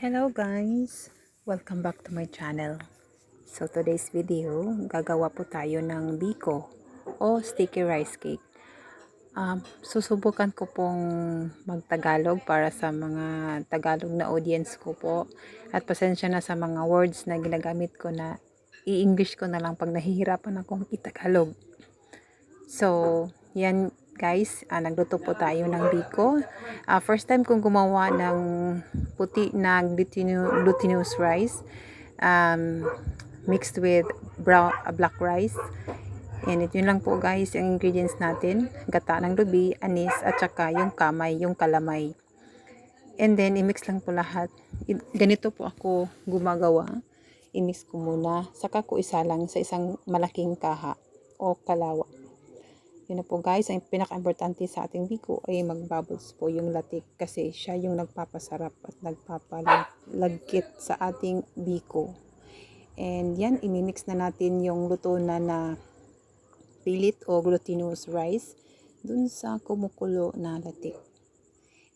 Hello guys! Welcome back to my channel. So today's video, gagawa po tayo ng biko o sticky rice cake. Susubukan ko pong magtagalog para sa mga Tagalog na audience ko po. At pasensya na sa mga words na ginagamit ko na i-English ko na lang pag nahihirapan akong itagalog. So, yan guys, nagluto po tayo ng biko. First time kong gumawa ng puti na glutinous rice mixed with black rice. And yun lang po guys, ang ingredients natin. Gata ng lubi, anis, at saka yung kamay, yung kalamay. And then, i-mix lang po lahat. Ganito po ako gumagawa. I-mix ko muna. Saka ko isa lang sa isang malaking kaha o kalawa. Yun na po guys, ang pinaka-importante sa ating biko ay mag-bubbles po yung latik kasi siya yung nagpapasarap at nagpapalagkit sa ating biko. And yan, imimix na natin yung luto na pilit o glutinous rice dun sa kumukulo na latik.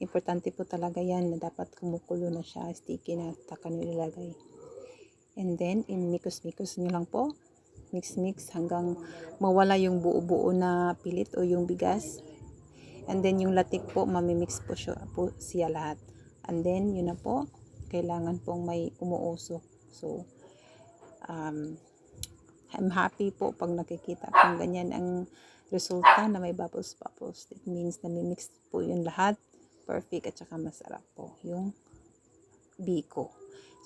Importante po talaga yan na dapat kumukulo na siya, sticky na taka nyo ilagay. And then, imikos-mikos nyo lang po. Mix hanggang mawala yung buo-buo na pilit o yung bigas. And then yung latik po, mamimix po siya lahat. And then yun na po, kailangan pong may umuusok. So, I'm happy po pag nakikita kung ganyan ang resulta na may bubbles. It means na mimix po yun lahat. Perfect at saka masarap po yung biko.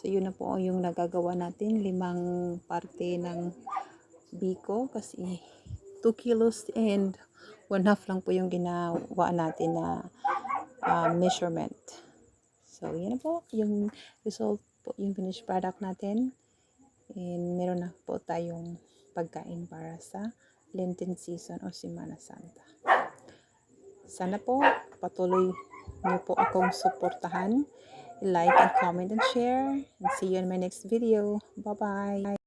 So yun na po yung nagagawa natin, 5 parte ng biko kasi 2 kilos and 1/2 lang po yung ginawa natin na measurement. So yan na po yung result po, yung finished product natin. And meron na po tayong pagkain para sa Lenten season o Semana Santa. Sana po patuloy niyo po akong suportahan. Like and comment and share. And see you in my next video. Bye-bye.